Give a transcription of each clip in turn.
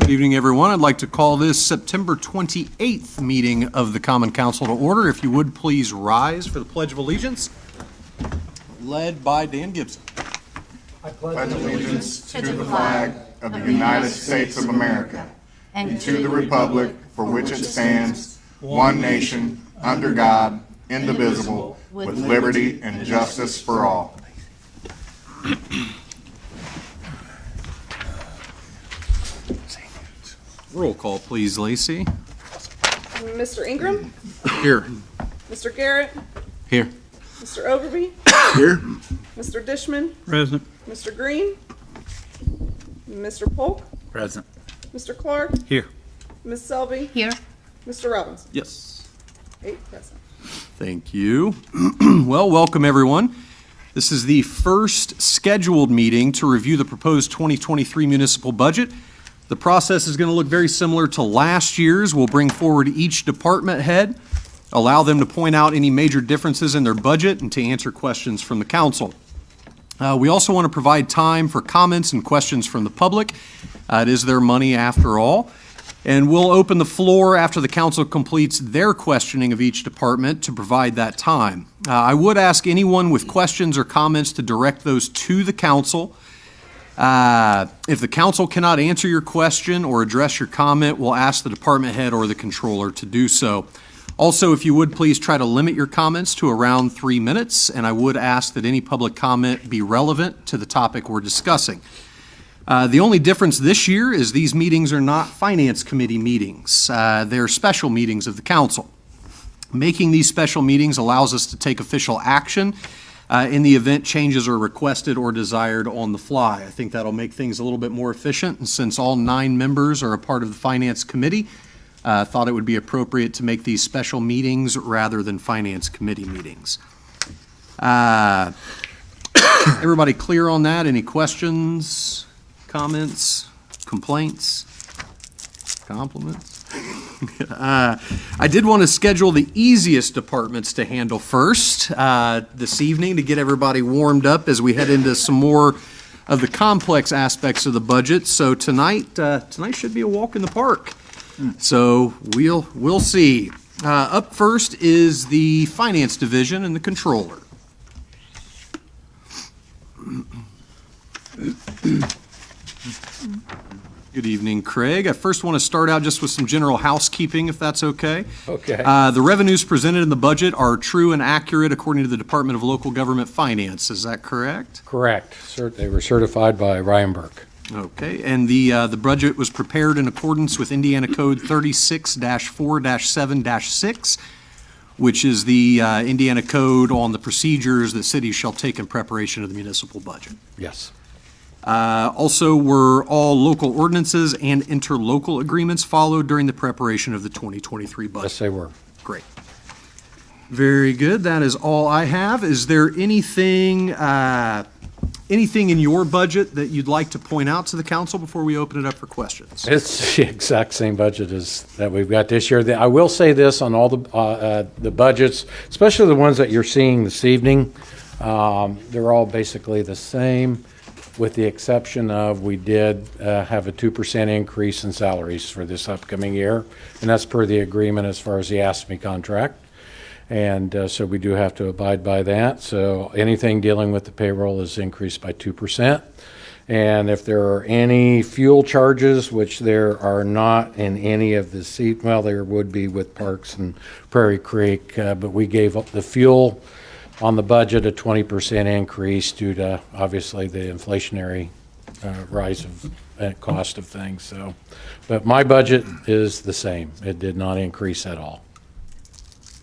Good evening, everyone. I'd like to call this September 28th meeting of the Common Council to order. If you would please rise for the Pledge of Allegiance, led by Dan Gibson. I pledge allegiance to the flag of the United States of America and to the republic for which it stands, one nation, under God, indivisible, with liberty and justice for all. Roll call, please, Lacey. Mr. Ingram, Here. Mr. Garrett, Here. Mr. Overby, Here. Mr. Dishman, Present. Mr. Green, Mr. Polk, Present. Mr. Clark, Here. Ms. Selby, Here. Mr. Robinson. Yes. 8 present. Thank you. Well, welcome, everyone. This is the first scheduled meeting to review the proposed 2023 municipal budget. The process is going to look very similar to last year's. We'll bring forward each department head, allow them to point out any major differences in their budget, and to answer questions from the council. We also want to provide time for comments and questions from the public. It is their money after all. And we'll open the floor after the council completes their questioning of each department to provide that time. I would ask anyone with questions or comments to direct those to the council. If the council cannot answer your question or address your comment, we'll ask the department head or the controller to do so. Also, if you would please try to limit your comments to around 3 minutes, and I would ask that any public comment be relevant to the topic we're discussing. The only difference this year is these meetings are not finance committee meetings. They're special meetings of the council. Making these special meetings allows us to take official action in the event changes are requested or desired on the fly. I think that'll make things a little bit more efficient, and since all 9 members are a part of the finance committee, I thought it would be appropriate to make these special meetings rather than finance committee meetings. Everybody clear on that? Any questions, comments, complaints, compliments? I did want to schedule the easiest departments to handle first this evening to get everybody warmed up as we head into some more of the complex aspects of the budget. So tonight should be a walk in the park. So we'll see. Up first is the Finance Division and the Controller. Good evening, Craig. I first want to start out just with some general housekeeping, if that's okay. Okay. The revenues presented in the budget are true and accurate according to the Department of Local Government Finance. Is that correct? Correct. They were certified by Ryan Burke. Okay, and the budget was prepared in accordance with Indiana Code 36-4-7-6, which is the Indiana Code on the procedures that cities shall take in preparation of the municipal budget. Yes. Also, were all local ordinances and interlocal agreements followed during the preparation of the 2023 budget? Yes, they were. Great. Very good. That is all I have. Is there anything in your budget that you'd like to point out to the council before we open it up for questions? It's the exact same budget as that we've got this year. I will say this on all the budgets, especially the ones that you're seeing this evening, they're all basically the same, with the exception of we did have a 2% increase in salaries for this upcoming year, and that's per the agreement as far as the ASME contract. And so we do have to abide by that. So anything dealing with the payroll is increased by 2%. And if there are any fuel charges, which there are not in any of the well, there would be with Parks and Prairie Creek, but we gave up the fuel on the budget a 20% increase due to obviously the inflationary rise of cost of things. So, but my budget is the same. It did not increase at all.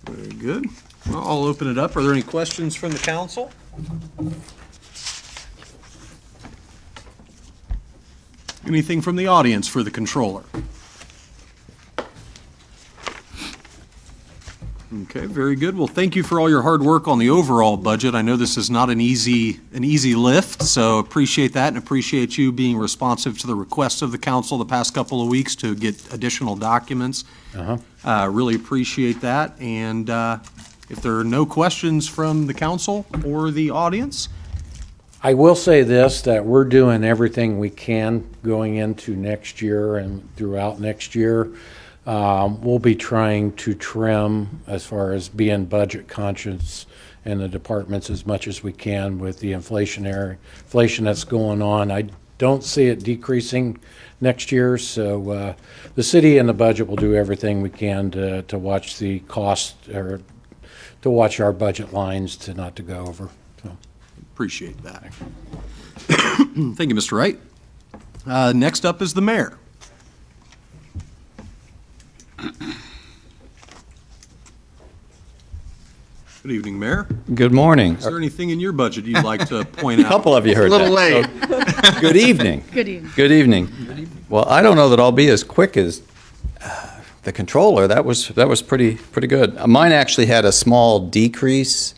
Very good. Well, I'll open it up. Are there any questions from the council? Anything from the audience for the controller? Okay, very good. Well, thank you for all your hard work on the overall budget. I know this is not an easy lift, so appreciate that and appreciate you being responsive to the requests of the council the past couple of weeks to get additional documents. Really appreciate that. And if there are no questions from the council or the audience, I will say this, that we're doing everything we can going into next year and throughout next year. We'll be trying to trim as far as being budget conscious in the departments as much as we can with the inflation that's going on. I don't see it decreasing next year, so the city and the budget will do everything we can to watch the cost, or to watch our budget lines to not to go over. So. Appreciate that. Thank you, Mr. Wright. Next up is the mayor. Good evening, Mayor. Good morning. Is there anything in your budget you'd like to point out? A couple of you heard A little that. late. Good evening. Good evening. Good evening. Well, I don't know that I'll be as quick as the controller. That was pretty good. Mine actually had a small decrease,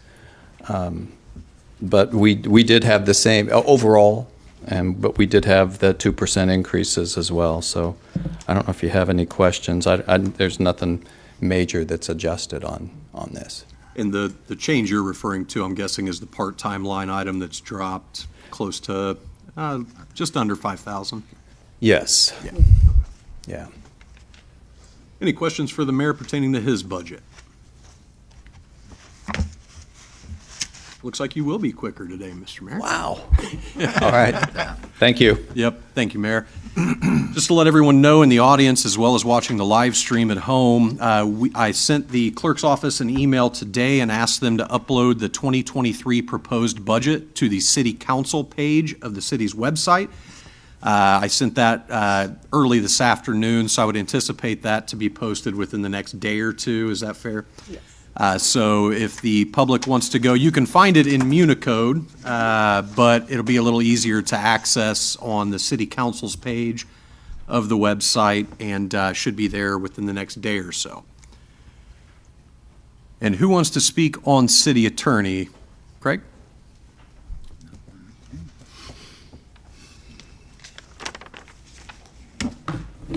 but we did have the same overall, but we did have the 2% increases as well. So I don't know if you have any questions. There's nothing major that's adjusted on this. And the change you're referring to, I'm guessing, is the part-time line item that's dropped close to just under 5,000. Yes. Yeah. Yeah. Any questions for the mayor pertaining to his budget? Looks like you will be quicker today, Mr. Mayor. Wow. All right. Thank you. Yep, thank you, Mayor. Just to let everyone know in the audience, as well as watching the live stream at home, I sent the clerk's office an email today and asked them to upload the 2023 proposed budget to the city council page of the city's website. I sent that early this afternoon, so I would anticipate that to be posted within the next day or two. Is that fair? Yes. So if the public wants to go, you can find it in Municode, but it'll be a little easier to access on the city council's page of the website, and should be there within the next day or so. And who wants to speak on city attorney? Craig?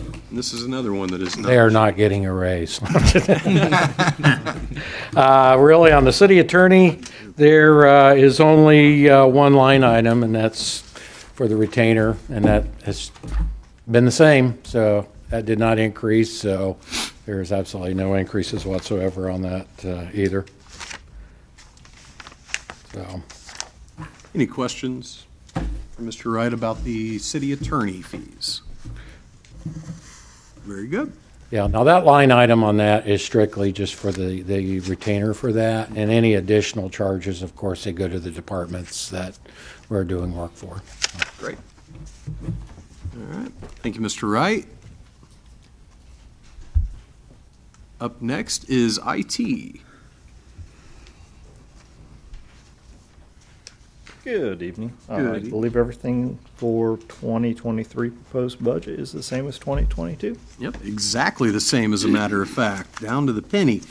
And this is another one that is not. They are not getting a raise. Really, on the city attorney, there is only one line item, and that's for the retainer, and that has been the same, so that did not increase, so there's absolutely no increases whatsoever on that either. So, Any questions for Mr. Wright about the city attorney fees? Very good. yeah, now that line item on that is strictly just for the retainer for that, and any additional charges, of course, they go to the departments that we're doing work for. Great. All right. Thank you, Mr. Wright. Up next is IT. Good evening. Good I evening. believe everything for 2023 proposed budget is the same as 2022. Yep, exactly the same, as a matter of fact, down to the penny.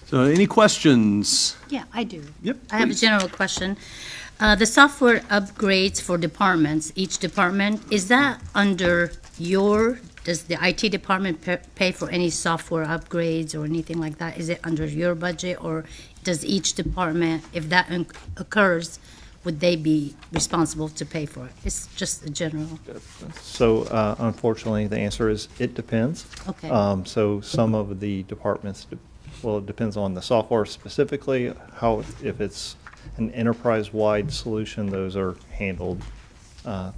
So any questions? Yeah, I do. Yep, I have a please. general question. The software upgrades for departments, each department, is that under does the IT department pay for any software upgrades or anything like that? Is it under your budget, or does each department, if that occurs, would they be responsible to pay for it? It's just a general. So unfortunately, the answer is it depends. Okay. So some of the departments, well, it depends on the software specifically, if it's an enterprise-wide solution, those are handled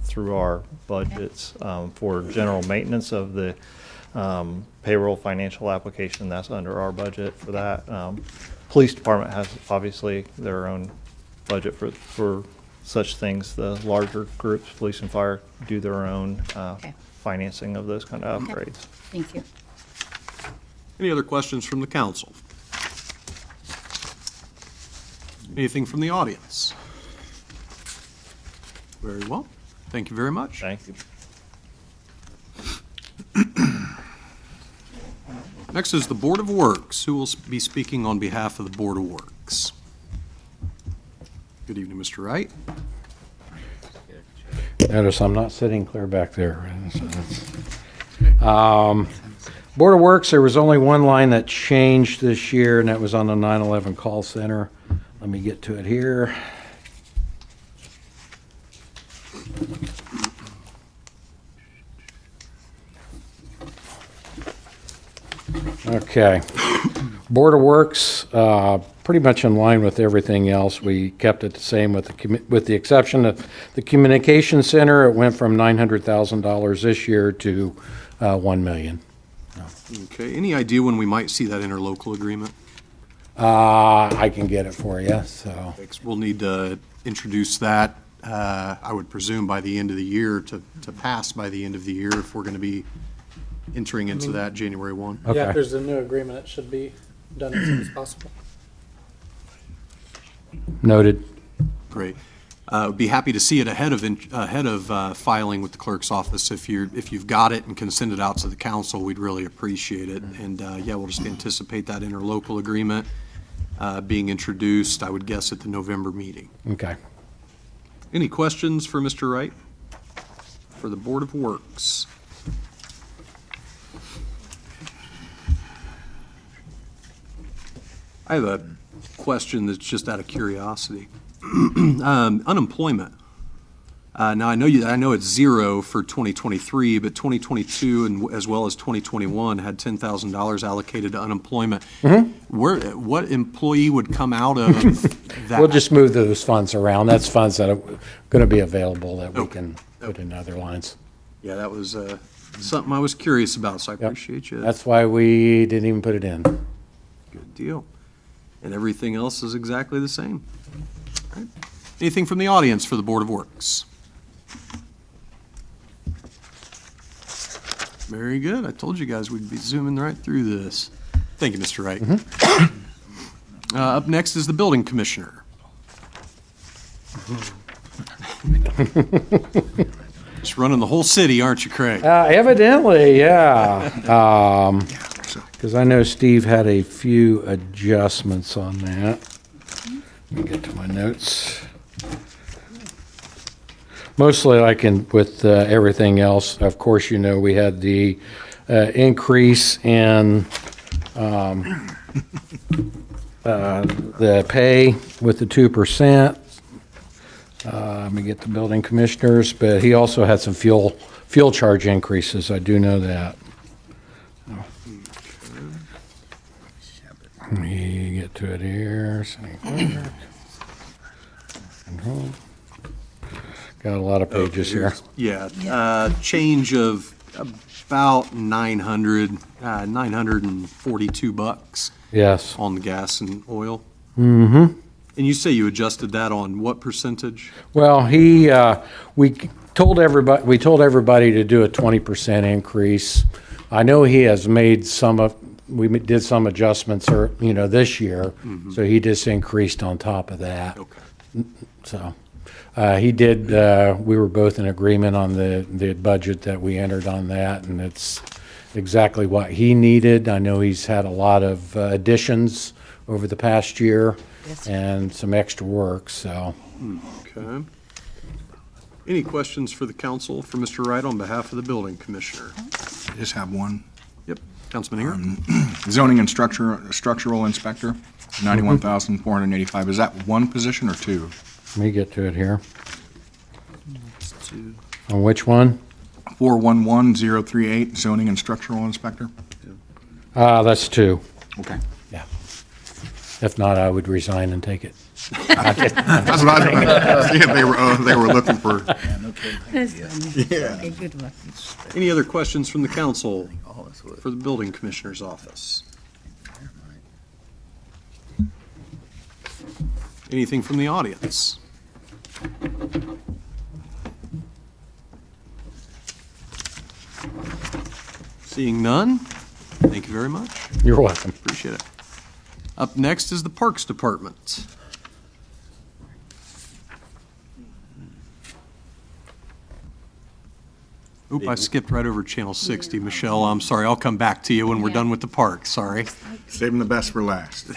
through our budgets. For general maintenance of the payroll financial application, that's under our budget for that. Police department has obviously their own budget for such things. The larger groups, police and fire, do their own Okay. financing of those kind of Okay. upgrades. Thank you. Any other questions from the council? Anything from the audience? Very well. Thank you very much. Thank you. Next is the Board of Works. Who will be speaking on behalf of the Board of Works? Good evening, Mr. Wright. Notice I'm not sitting clear back there. So that's- Board of Works, there was only one line that changed this year, and that was on the 911 call center. Let me get to it here. Okay. Board of Works, pretty much in line with everything else. We kept it the same with the exception of the Communication Center. It went from $900,000 this year to $1 million. Okay, any idea when we might see that interlocal agreement? I can get it for you, so. We'll need to introduce that, I would presume, by the end of the year, to pass by the end of the year if we're going to be entering into that January 1. Okay. Yeah, if there's a new agreement, it should be done as soon as possible. Noted. Great. Would be happy to see it ahead of filing with the clerk's office. If you've got it and can send it out to the council, we'd really appreciate it. And yeah, we'll just anticipate that interlocal agreement being introduced, I would guess, at the November meeting. Okay. Any questions for Mr. Wright for the Board of Works? I have a question that's just out of curiosity. Unemployment. Now, I know it's zero for 2023, but 2022 and as well as 2021 had $10,000 allocated to unemployment. What employee would come out of that? We'll just move those funds around. That's funds that are going to be available that we Okay. can put in other lines. Yeah, that was something I was curious about, so I appreciate you. That's why we didn't even put it in. Good deal. And everything else is exactly the same. All right. Anything from the audience for the Board of Works? Very good. I told you guys we'd be zooming right through this. Thank you, Mr. Wright. Up next is the Building Commissioner. Just running the whole city, aren't you, Craig? Evidently, yeah. Because I know Steve had a few adjustments on that. Let me get to my notes. Mostly like with everything else, of course, you know, we had the increase in the pay with the 2%. Let me get the building commissioners, but he also had some fuel charge increases. I do know that. Let me get to it here. Got a lot of pages here. Yeah, change of about 942 bucks Yes. on the gas and oil. Mm-hmm. And you say you adjusted that on what percentage? Well, we told everybody to do a 20% increase. I know he has made we did some adjustments, this year, so he just increased on top of that. Okay. So, he did, we were both in agreement on the budget that we entered on that, and it's exactly what he needed. I know he's had a lot of additions over the past year and some extra work, so. Okay. Any questions for the council for Mr. Wright on behalf of the building commissioner? I just have one. Yep, Councilman Here. Zoning and structural inspector, 91,485. Is that one position or two? Let me get to it here. On which one? 411038, zoning and structural inspector. That's two. Okay. Yeah. If not, I would resign and take it. That's what I was thinking. They were looking for. A good one. Any other questions from the council for the building commissioner's office? Anything from the audience? Seeing none, thank you very much. You're welcome. Appreciate it. Up next is the Parks Department. Oop, I skipped right over Channel 60. Michelle, I'm sorry. I'll come back to you when we're done with the park. Sorry. Saving the best for last.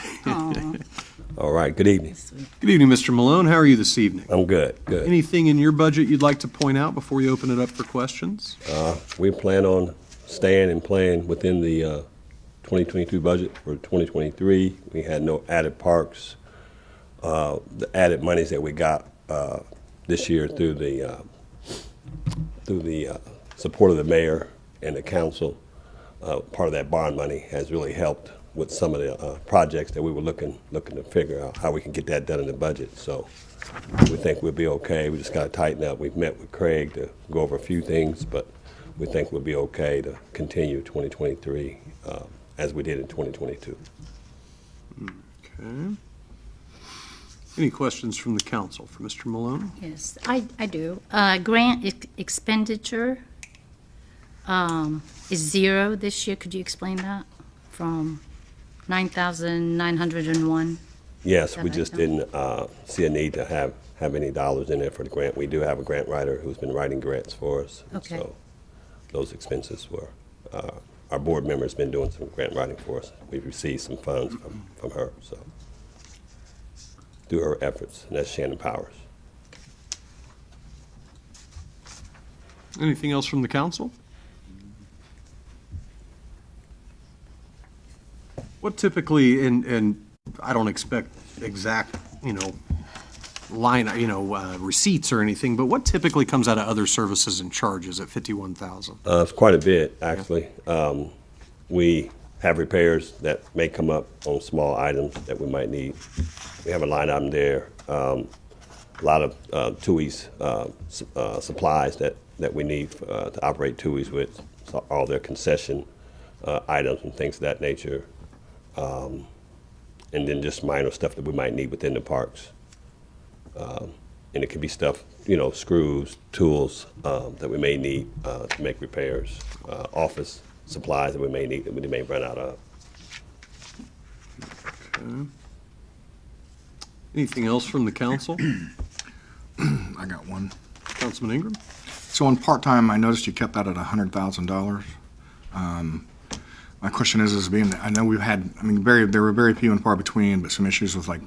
All right, good evening. Good evening, Mr. Malone. How are you this evening? I'm good, good. Anything in your budget you'd like to point out before we open it up for questions? We plan on staying and playing within the 2022 budget for 2023. We had no added parks. The added monies that we got this year through the support of the mayor and the council part of that bond money has really helped with some of the projects that we were looking to figure out how we can get that done in the budget. So we think we'll be okay. We just got to tighten up. We've met with Craig to go over a few things, but we think we'll be okay to continue 2023 as we did in 2022. Okay. Any questions from the council for Mr. Malone? Yes, I do. Grant expenditure is 0 this year. Could you explain that? From 9,901? Yes, That we right just now? didn't see a need to have any dollars in there for the grant. We do have a grant writer who's been writing grants for us. Okay. So those expenses were, our board member's been doing some grant writing for us. We've received some funds from her, so, through her efforts, and that's Shannon Powers. Anything else from the council? What typically, and I don't expect exact, receipts or anything, but what typically comes out of other services and charges at 51,000? It's quite a bit, actually. We have repairs that may come up on small items that we might need. We have a line item there. A lot of TUI's supplies that we need to operate TUI's with, so all their concession items and things of that nature. And then just minor stuff that we might need within the parks. And it could be stuff, screws, tools that we may need to make repairs, office supplies that we may need that we may run out of. Okay. Anything else from the council? I got one. Councilman Ingram? So on part-time, I noticed you kept that at $100,000. My question is being, I know we've had, there were very few and far between, but some issues with like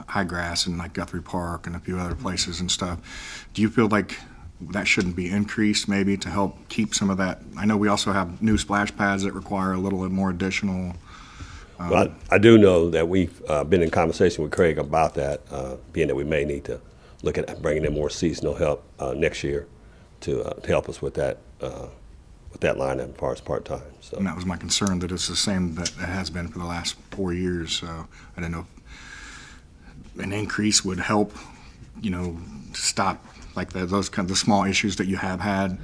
High Grass and like Guthrie Park and a few other places and stuff. Do you feel like that shouldn't be increased maybe to help keep some of that? I know we also have new splash pads that require a little bit more additional. But I do know that we've been in conversation with Craig about that, being that we may need to look at bringing in more seasonal help next year to help us with that line as far as part-time. So. And that was my concern, that it's the same that it has been for the last 4 years. So I didn't know if an increase would help, to stop like those kind of the small issues that you have had.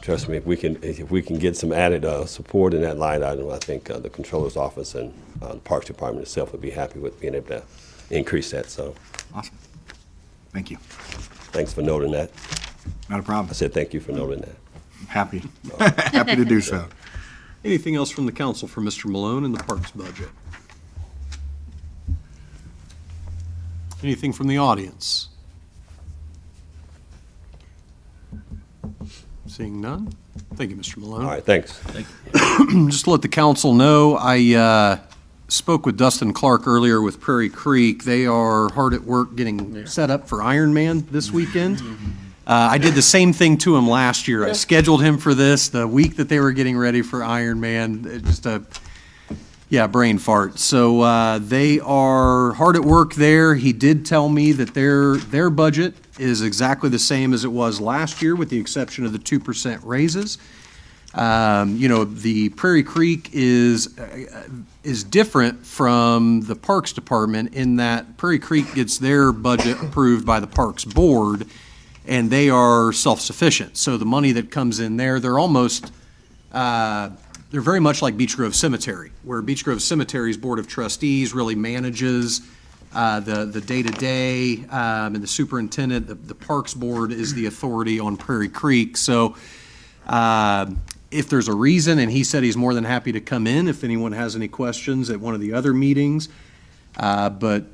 Trust me, if we can get some added support in that line item, I think the controller's office and the Parks Department itself would be happy with being able to increase that. So, Awesome. Thank you. thanks for noting that. Not a problem. I said thank you for noting that. Happy. Happy to do so. Anything else from the council for Mr. Malone and the parks budget? Anything from the audience? Seeing none? Thank you, Mr. Malone. All right, thanks. Just to let the council know, I spoke with Dustin Clark earlier with Prairie Creek. They are hard at work getting set up for Ironman this weekend. I did the same thing to him last year. I scheduled him for this the week that they were getting ready for Ironman. Just brain fart. So they are hard at work there. He did tell me that their budget is exactly the same as it was last year, with the exception of the 2% raises. The Prairie Creek is different from the Parks Department in that Prairie Creek gets their budget approved by the Parks Board, and they are self-sufficient. So the money that comes in there, they're almost, they're very much like Beech Grove Cemetery, where Beech Grove Cemetery's Board of Trustees really manages the day-to-day, and the superintendent, the Parks Board is the authority on Prairie Creek. So if there's a reason, and he said he's more than happy to come in if anyone has any questions at one of the other meetings. But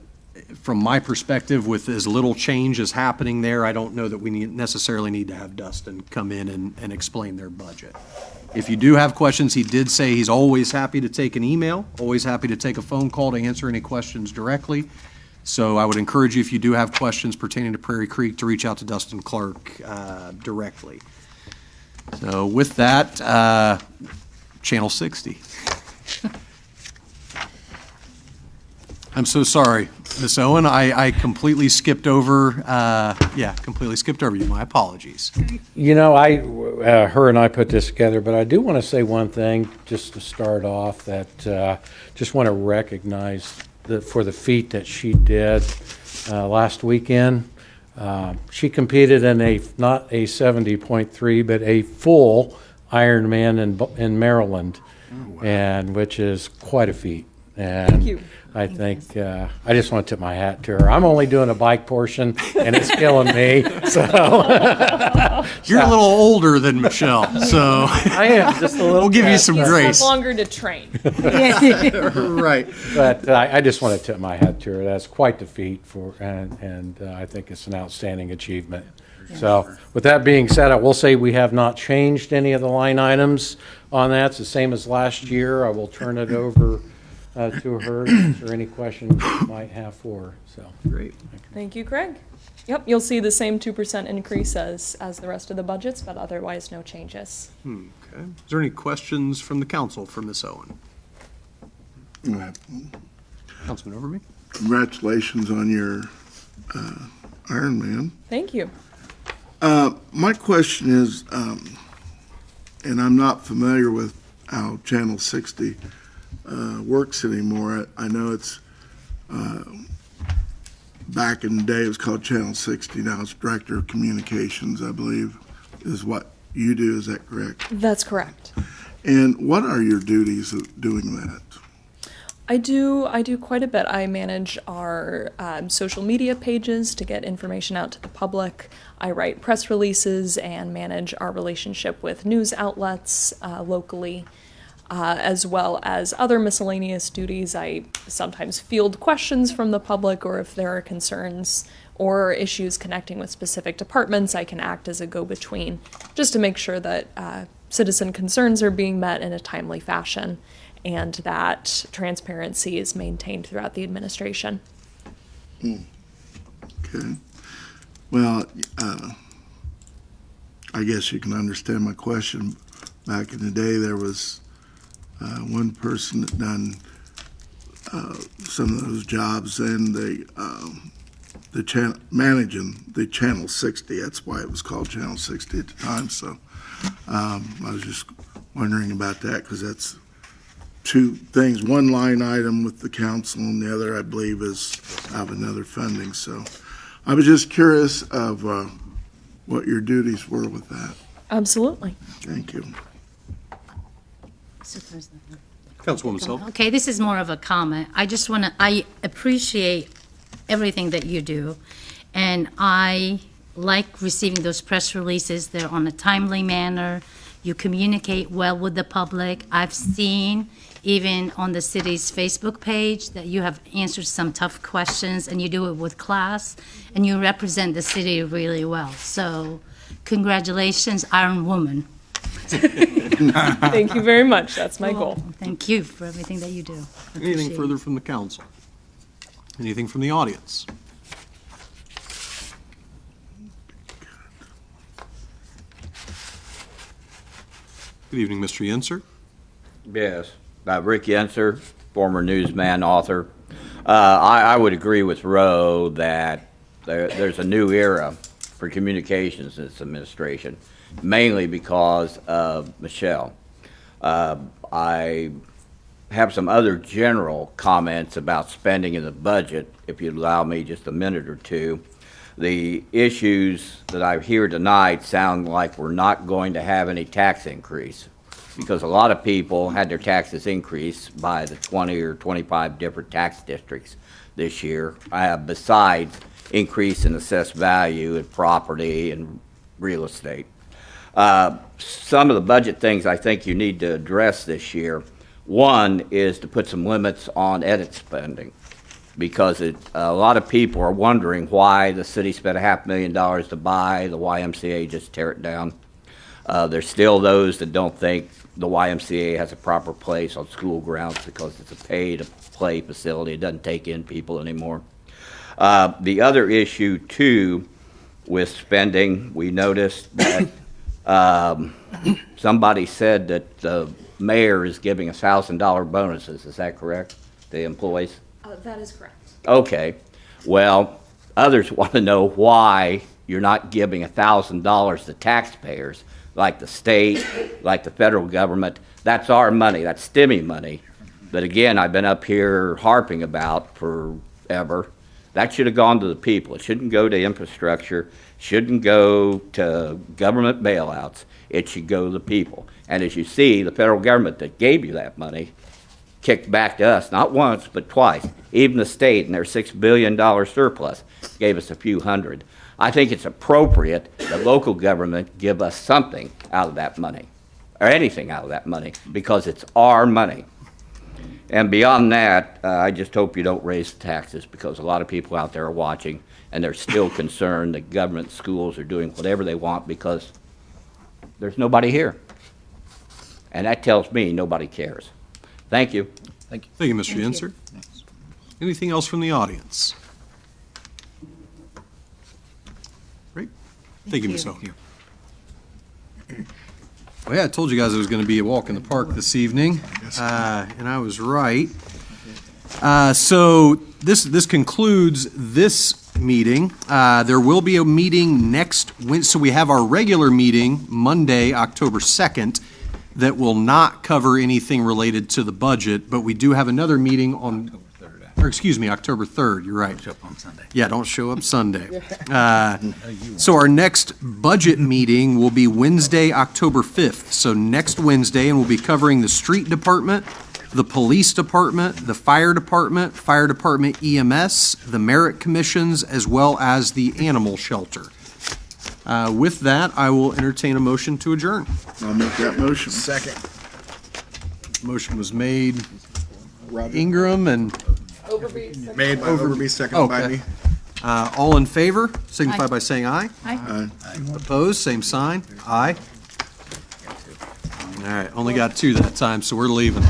from my perspective, with as little change as happening there, I don't know that we necessarily need to have Dustin come in and explain their budget. If you do have questions, he did say he's always happy to take an email, always happy to take a phone call to answer any questions directly. So I would encourage you, if you do have questions pertaining to Prairie Creek, to reach out to Dustin Clark directly. So with that, Channel 60. I'm so sorry, Ms. Owen. I completely skipped over, completely skipped over you. My apologies. You know, her and I put this together, but I do want to say one thing just to start off that just want to recognize for the feat that she did last weekend. She competed in not a 70.3, but a full Ironman in Maryland, and which is quite a feat. And Thank you. I think I just want to tip my hat to her. I'm only doing a bike portion, and it's killing me. So You're a little older than Michelle, so I am just a little. we'll give you some You grace. have longer to train. Right. But I just want to tip my hat to her. That's quite the feat and I think it's an outstanding achievement. So with that being said, I will say we have not changed any of the line items on that. It's the same as last year. I will turn it over to her to answer any questions you might have for her. So Great. Thank you, Craig. Yep, you'll see the same 2% increase as the rest of the budgets, but otherwise no changes. Okay. Is there any questions from the council for Ms. Owen? Councilman Overby? Congratulations on your Ironman. Thank you. My question is, and I'm not familiar with how Channel 60 works anymore. I know it's, back in the day, it was called Channel 60. Now it's Director of Communications, I believe, is what you do. Is that correct? That's correct. And what are your duties of doing that? I do quite a bit. I manage our social media pages to get information out to the public. I write press releases and manage our relationship with news outlets locally, as well as other miscellaneous duties. I sometimes field questions from the public, or if there are concerns or issues connecting with specific departments, I can act as a go-between just to make sure that citizen concerns are being met in a timely fashion, and that transparency is maintained throughout the administration. Okay. Well, I guess you can understand my question. Back in the day, there was one person that done some of those jobs, and managing the Channel 60. That's why it was called Channel 60 at the time. So I was just wondering about that, because that's two things. One line item with the council, and the other, I believe, is have another funding. So I was just curious of what your duties were with that. Absolutely. Thank you. Councilwoman Silver? Okay, this is more of a comment. I appreciate everything that you do, and I like receiving those press releases. They're on a timely manner. You communicate well with the public. I've seen, even on the city's Facebook page, that you have answered some tough questions, and you do it with class, and you represent the city really well. So congratulations, Iron Woman. Thank you very much. That's my goal. Thank you for everything that you do. Anything Appreciate further it. from the council? Anything from the audience? Good evening, Mr. Yenser. Yes, Rick Yenser, former newsman, author. I would agree with Roe that there's a new era for communications in this administration, mainly because of Michelle. I have some other general comments about spending in the budget, if you'd allow me just a minute or two. The issues that I hear tonight sound like we're not going to have any tax increase, because a lot of people had their taxes increased by the 20 or 25 different tax districts this year, besides increase in assessed value and property and real estate. Some of the budget things I think you need to address this year, one is to put some limits on edit spending, because a lot of people are wondering why the city spent $500,000 to buy the YMCA, just tear it down. There's still those that don't think the YMCA has a proper place on school grounds because it's a pay-to-play facility. It doesn't take in people anymore. The other issue, too, with spending, we noticed that somebody said that the mayor is giving $1,000 bonuses. Is that correct, the employees? That is correct. Okay. Well, others want to know why you're not giving $1,000 to taxpayers, like the state, like the federal government. That's our money. That's STEMI money. But again, I've been up here harping about forever. That should have gone to the people. It shouldn't go to infrastructure, shouldn't go to government bailouts. It should go to the people. And as you see, the federal government that gave you that money kicked back to us, not once, but twice. Even the state and their $6 billion surplus gave us a few hundred. I think it's appropriate that local government give us something out of that money, or anything out of that money, because it's our money. And beyond that, I just hope you don't raise the taxes, because a lot of people out there are watching, and they're still concerned that government schools are doing whatever they want because there's nobody here. And that tells me nobody cares. Thank you. Thank you, Mr. Yenser. Anything else from the audience? Great. Thank you, Ms. Oak. Well, yeah, I told you guys it was going to be a walk in the park this evening, and I was right. So this concludes this meeting. There will be a meeting next Wednesday. So we have our regular meeting Monday, October 2nd, that will not cover anything related to the budget, but we do have another meeting on, or excuse me, October 3rd, you're right. Show up on Sunday. Yeah, don't show up Sunday. So our next budget meeting will be Wednesday, October 5th. So next Wednesday, and we'll be covering the street department, the police department, the fire department EMS, the merit commissions, as well as the animal shelter. With that, I will entertain a motion to adjourn. I'll make that motion. Second. Motion was made, Ingram, and Overby, second. Made by Overby, seconded by Okay. me. all in favor, signify Aye. by saying aye. Aye. Opposed, same sign. Aye. All right, only got two that time, so we're leaving.